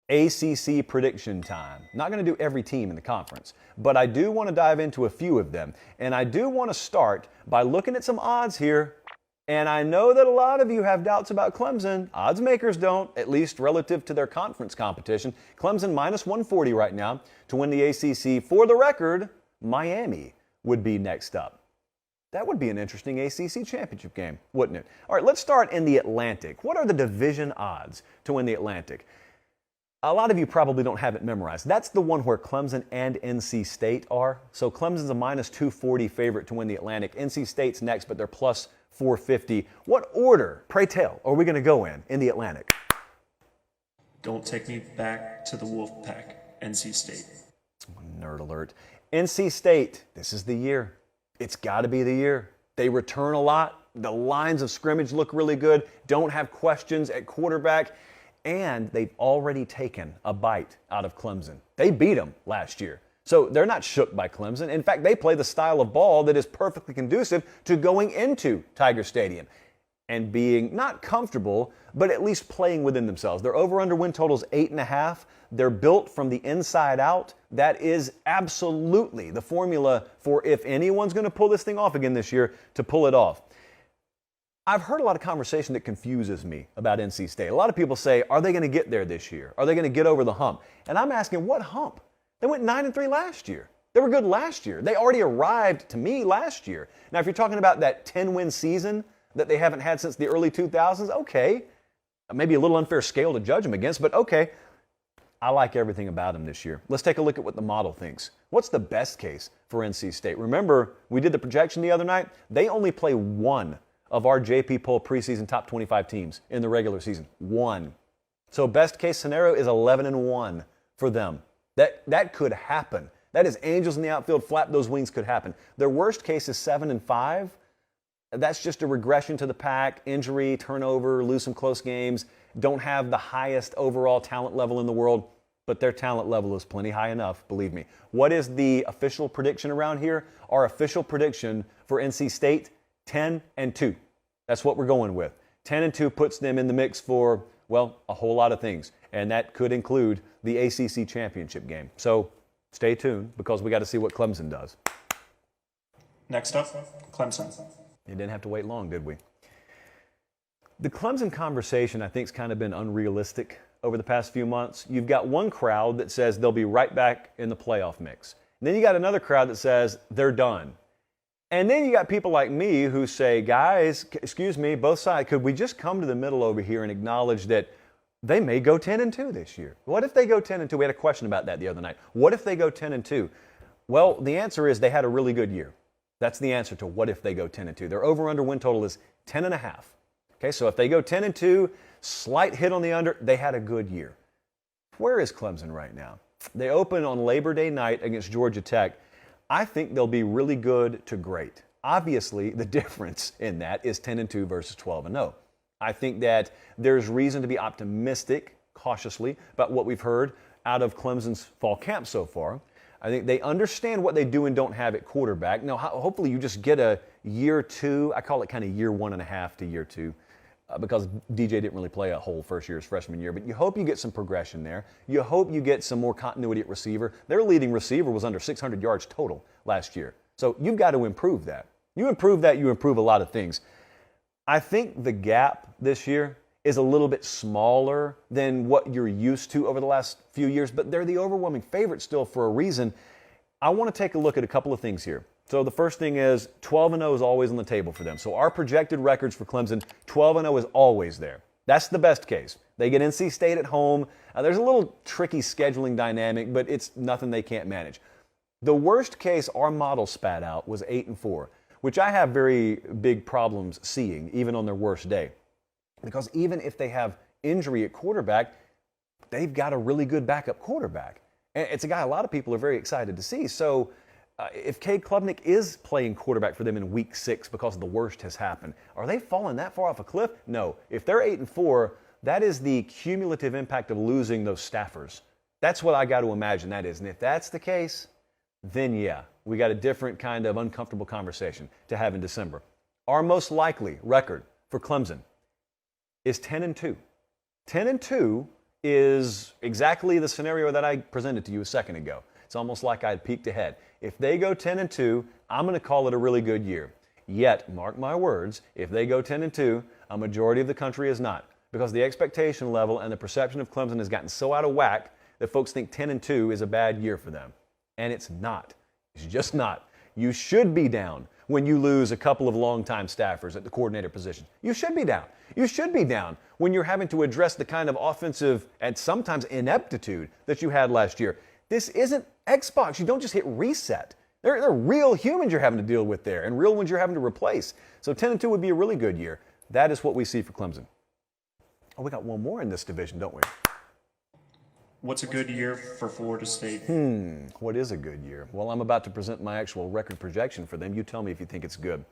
ACC prediction time. Not going to do every team in the conference, but I do want to dive into a few of them. And I do want to start by looking at some odds here. And I know that a lot of you have doubts about Clemson. Odds makers don't, at least relative to their conference competition. Clemson minus 140 right now to win the ACC. For the record, Miami would be next up. That would be an interesting ACC championship game, wouldn't it? All right, let's start in the Atlantic. What are the division odds to win the Atlantic? A lot of you probably don't have it memorized. That's the one where Clemson and NC State are. So Clemson's a minus 240 favorite to win the Atlantic. NC State's next, but they're plus 450. What order, pray tell, are we going to go in the Atlantic? Don't take me back to the Wolfpack, NC State. Nerd alert. NC State, this is the year. It's got to be the year. They return a lot. The lines of scrimmage look really good. Don't have questions at quarterback. And they've already taken a bite out of Clemson. They beat them last year. So they're not shook by Clemson. In fact, they play the style of ball that is perfectly conducive to going into Tiger Stadium and being not comfortable, but at least playing within themselves. Their over-under win total is 8.5. They're built from the inside out. That is absolutely the formula for if anyone's going to pull this thing off again this year, to pull it off. I've heard a lot of conversation that confuses me about NC State. A lot of people say, are they going to get there this year? Are they going to get over the hump? And I'm asking, what hump? They went 9-3 last year. They were good last year. They already arrived to me last year. Now, if you're talking about that 10-win season that they haven't had since the early 2000s, okay. Maybe a little unfair scale to judge them against, but okay. I like everything about them this year. Let's take a look at what the model thinks. What's the best case for NC State? Remember, we did the projection the other night. They only play one of our JP Poll preseason top 25 teams in the regular season. One. So best case scenario is 11-1 for them. That could happen. That is angels in the outfield, flap those wings, could happen. Their worst case is 7-5. That's just a regression to the pack, injury, turnover, lose some close games, don't have the highest overall talent level in the world, but their talent level is plenty high enough, believe me. What is the official prediction around here? Our official prediction for NC State, 10-2. That's what we're going with. 10-2 puts them in the mix for, well, a whole lot of things. And that could include the ACC championship game. So stay tuned because we got to see what Clemson does. Next up, Clemson. You didn't have to wait long, did we? The Clemson conversation, I think, has kind of been unrealistic over the past few months. You've got one crowd that says they'll be right back in the playoff mix. And then you got another crowd that says they're done. And then you got people like me who say, guys, excuse me, both sides, could we just come to the middle over here and acknowledge that they may go 10-2 this year? What if they go 10-2? We had a question about that the other night. What if they go 10-2? Well, the answer is they had a really good year. That's the answer to what if they go 10-2. Their over-under win total is 10.5. Okay, so if they go 10-2, slight hit on the under, they had a good year. Where is Clemson right now? They open on Labor Day night against Georgia Tech. I think they'll be really good to great. Obviously, the difference in that is 10-2 versus 12-0. I think that there's reason to be optimistic, cautiously, about what we've heard out of Clemson's fall camp so far. I think they understand what they do and don't have at quarterback. Now, hopefully you just get a year two. I call it kind of year 1.5 to year 2 because DJ didn't really play a whole first year his freshman year. But you hope you get some progression there. You hope you get some more continuity at receiver. Their leading receiver was under 600 yards total last year. So you've got to improve that. You improve that, you improve a lot of things. I think the gap this year is a little bit smaller than what you're used to over the last few years, but they're the overwhelming favorite still for a reason. I want to take a look at a couple of things here. So the first thing is 12-0 is always on the table for them. So our projected records for Clemson, 12-0 is always there. That's the best case. They get NC State at home. There's a little tricky scheduling dynamic, but it's nothing they can't manage. The worst case our model spat out was 8-4, which I have very big problems seeing, even on their worst day. Because even if they have injury at quarterback, they've got a really good backup quarterback. And it's a guy a lot of people are very excited to see. So if Cade Klubnik is playing quarterback for them in week 6 because the worst has happened, are they falling that far off a cliff? No. If they're 8-4, that is the cumulative impact of losing those staffers. That's what I got to imagine that is. And if that's the case, then yeah, we got a different kind of uncomfortable conversation to have in December. Our most likely record for Clemson is 10-2. 10-2 is exactly the scenario that I presented to you a second ago. It's almost like I had peeked ahead. If they go 10-2, I'm going to call it a really good year. Yet, mark my words, if they go 10-2, a majority of the country is not. Because the expectation level and the perception of Clemson has gotten so out of whack that folks think 10-2 is a bad year for them. And it's not. It's just not. You should be down when you lose a couple of longtime staffers at the coordinator position. You should be down. You should be down when you're having to address the kind of offensive and sometimes ineptitude that you had last year. This isn't Xbox. You don't just hit reset. They're real humans you're having to deal with there and real ones you're having to replace. So 10-2 would be a really good year. That is what we see for Clemson. Oh, we got one more in this division, don't we? What's a good year for Florida State? What is a good year? Well, I'm about to present my actual record projection for them. You tell me if you think it's good.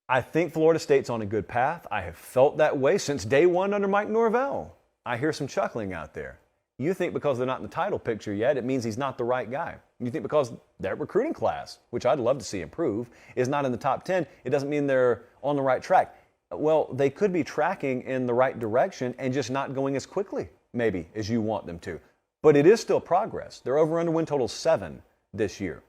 I think Florida State's on a good path. I have felt that way since day one under Mike Norvell. I hear some chuckling out there. You think because they're not in the title picture yet, it means he's not the right guy. You think because that recruiting class, which I'd love to see improve, is not in the top 10, it doesn't mean they're on the right track. Well, they could be tracking in the right direction and just not going as quickly, maybe, as you want them to. But it is still progress. Their over-under win total is 7 this year.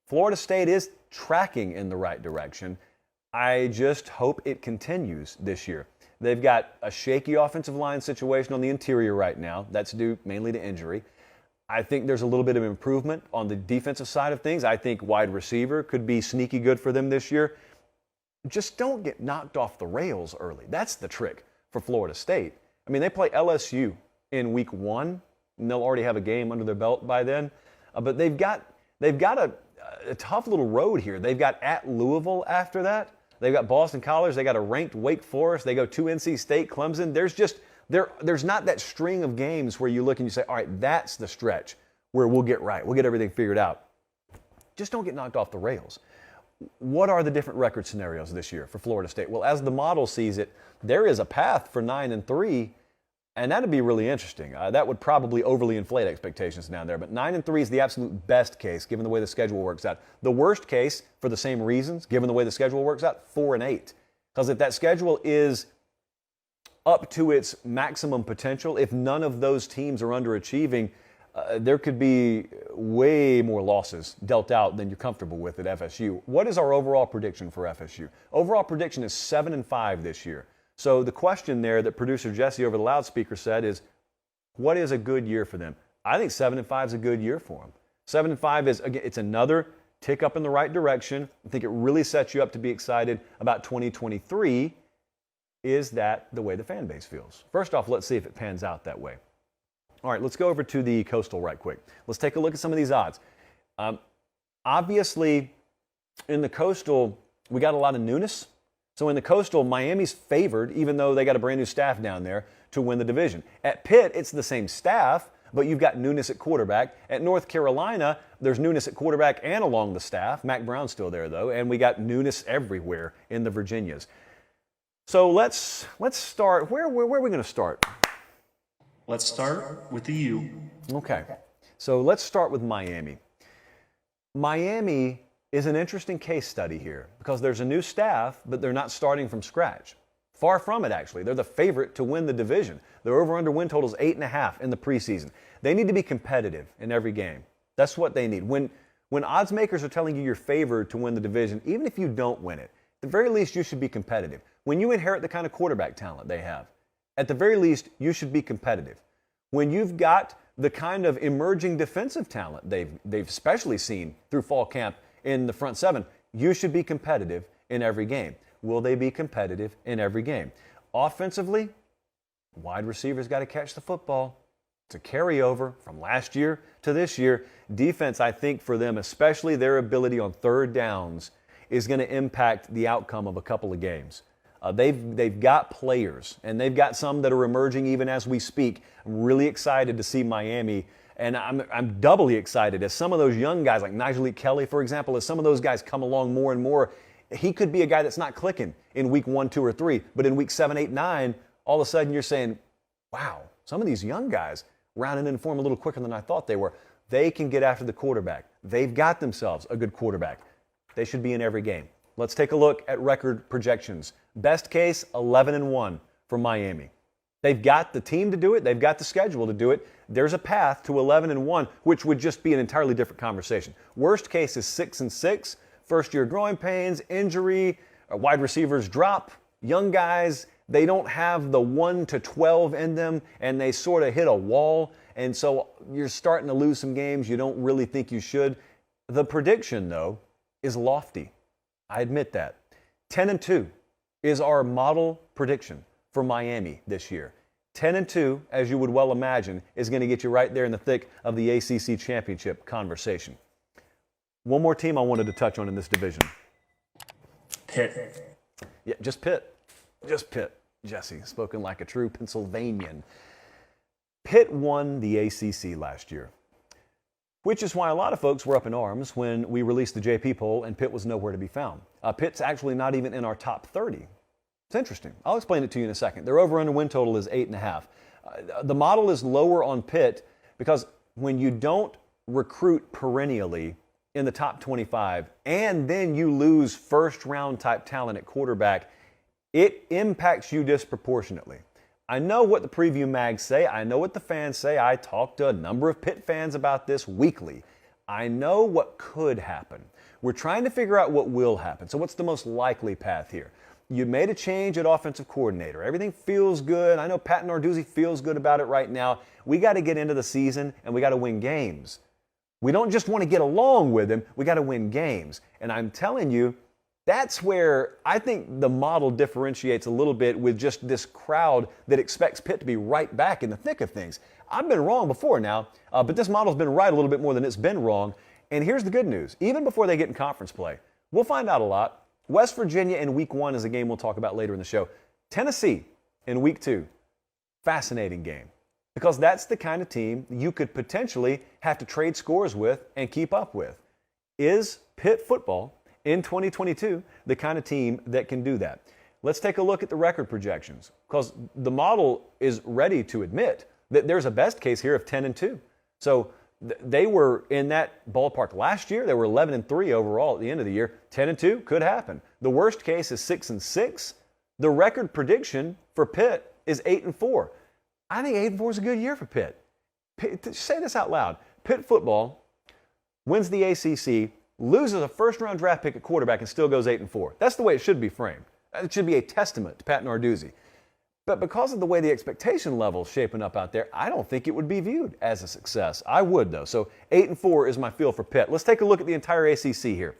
Florida State is tracking in the right direction. I just hope it continues this year. They've got a shaky offensive line situation on the interior right now. That's due mainly to injury. I think there's a little bit of improvement on the defensive side of things. I think wide receiver could be sneaky good for them this year. Just don't get knocked off the rails early. That's the trick for Florida State. I mean, they play LSU in week 1, and they'll already have a game under their belt by then. But they've got a tough little road here. They've got at Louisville after that. They've got Boston College. They got a ranked Wake Forest. They go to NC State, Clemson. There's not that string of games where you look and you say, all right, that's the stretch where we'll get right. We'll get everything figured out. Just don't get knocked off the rails. What are the different record scenarios this year for Florida State? Well, as the model sees it, there is a path for 9-3, and that'd be really interesting. That would probably overly inflate expectations down there, but 9-3 is the absolute best case, given the way the schedule works out. The worst case, for the same reasons, given the way the schedule works out, 4-8. Because if that schedule is up to its maximum potential, if none of those teams are underachieving, there could be way more losses dealt out than you're comfortable with at FSU. What is our overall prediction for FSU? Overall prediction is 7-5 this year. So the question there that producer Jesse over the loudspeaker said is, what is a good year for them? I think 7-5 is a good year for them. 7-5 is, again, it's another tick up in the right direction. I think it really sets you up to be excited about 2023. Is that the way the fan base feels? First off, let's see if it pans out that way. All right, let's go over to the Coastal right quick. Let's take a look at some of these odds. Obviously, in the Coastal, we got a lot of newness. So in the Coastal, Miami's favored, even though they got a brand new staff down there, to win the division. At Pitt, it's the same staff, but you've got newness at quarterback. At North Carolina, there's newness at quarterback and along the staff. Mac Brown's still there, though, and we got newness everywhere in the Virginias. So let's start. Where are we going to start? Let's start with the U. Okay, so let's start with Miami. Miami is an interesting case study here because there's a new staff, but they're not starting from scratch. Far from it, actually. They're the favorite to win the division. Their over-under win total is 8.5 in the preseason. They need to be competitive in every game. That's what they need. When odds makers are telling you you're favored to win the division, even if you don't win it, at the very least you should be competitive. When you inherit the kind of quarterback talent they have, at the very least you should be competitive. When you've got the kind of emerging defensive talent they've especially seen through fall camp in the front seven, you should be competitive in every game. Will they be competitive in every game? Offensively, wide receivers got to catch the football. It's a carryover from last year to this year. Defense, I think for them, especially their ability on third downs, is going to impact the outcome of a couple of games. They've got players, and they've got some that are emerging even as we speak. I'm really excited to see Miami, and I'm doubly excited as some of those young guys, like Nigel Kelly, for example, as some of those guys come along more and more. He could be a guy that's not clicking in week 1, 2, or 3, but in week 7, 8, 9, all of a sudden you're saying, wow, some of these young guys rounding in form a little quicker than I thought they were. They can get after the quarterback. They've got themselves a good quarterback. They should be in every game. Let's take a look at record projections. Best case, 11-1 for Miami. They've got the team to do it. They've got the schedule to do it. There's a path to 11-1, which would just be an entirely different conversation. Worst case is 6-6. First-year growing pains, injury, wide receivers drop, young guys, they don't have the 1-12 in them, and they sort of hit a wall. And so you're starting to lose some games you don't really think you should. The prediction, though, is lofty. I admit that. 10-2 is our model prediction for Miami this year. 10-2, as you would well imagine, is going to get you right there in the thick of the ACC championship conversation. One more team I wanted to touch on in this division. Pitt. Yeah, just Pitt. Just Pitt. Jesse, spoken like a true Pennsylvanian. Pitt won the ACC last year, which is why a lot of folks were up in arms when we released the JP poll and Pitt was nowhere to be found. Pitt's actually not even in our top 30. It's interesting. I'll explain it to you in a second. Their over-under win total is 8.5. The model is lower on Pitt because when you don't recruit perennially in the top 25 and then you lose first-round type talent at quarterback, it impacts you disproportionately. I know what the preview mags say. I know what the fans say. I talk to a number of Pitt fans about this weekly. I know what could happen. We're trying to figure out what will happen. So what's the most likely path here? You made a change at offensive coordinator. Everything feels good. I know Pate Narduzzi feels good about it right now. We got to get into the season and we got to win games. We don't just want to get along with him. We got to win games. And I'm telling you, that's where I think the model differentiates a little bit with just this crowd that expects Pitt to be right back in the thick of things. I've been wrong before now, but this model's been right a little bit more than it's been wrong. And here's the good news. Even before they get in conference play, we'll find out a lot. West Virginia in week 1 is a game we'll talk about later in the show. Tennessee in week 2. Fascinating game. Because that's the kind of team you could potentially have to trade scores with and keep up with. Is Pitt football in 2022 the kind of team that can do that? Let's take a look at the record projections, because the model is ready to admit that there's a best case here of 10-2. So they were in that ballpark last year. They were 11-3 overall at the end of the year. 10-2 could happen. The worst case is 6-6. The record prediction for Pitt is 8-4. I think 8-4 is a good year for Pitt. Say this out loud. Pitt football wins the ACC, loses a first-round draft pick at quarterback, and still goes 8-4. That's the way it should be framed. It should be a testament to Pate Narduzzi. But because of the way the expectation level is shaping up out there, I don't think it would be viewed as a success. I would, though. So 8-4 is my feel for Pitt. Let's take a look at the entire ACC here.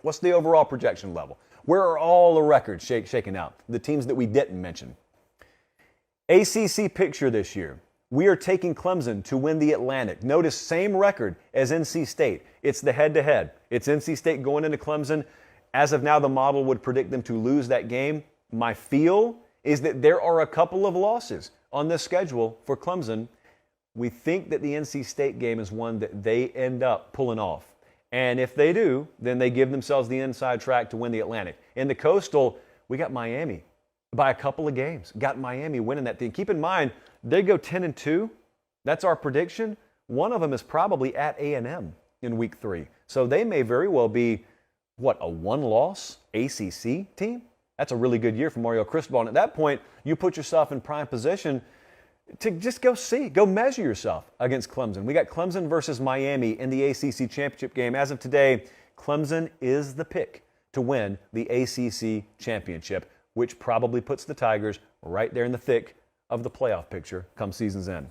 What's the overall projection level? Where are all the records shaking out? The teams that we didn't mention. ACC picture this year. We are taking Clemson to win the Atlantic. Notice same record as NC State. It's the head-to-head. It's NC State going into Clemson. As of now, the model would predict them to lose that game. My feel is that there are a couple of losses on this schedule for Clemson. We think that the NC State game is one that they end up pulling off. And if they do, then they give themselves the inside track to win the Atlantic. In the Coastal, we got Miami by a couple of games. Got Miami winning that thing. Keep in mind, they go 10-2. That's our prediction. One of them is probably at A&M in week 3. So they may very well be, a one-loss ACC team? That's a really good year for Mario Cristobal. And at that point, you put yourself in prime position to just go measure yourself against Clemson. We got Clemson versus Miami in the ACC championship game. As of today, Clemson is the pick to win the ACC championship, which probably puts the Tigers right there in the thick of the playoff picture come season's end.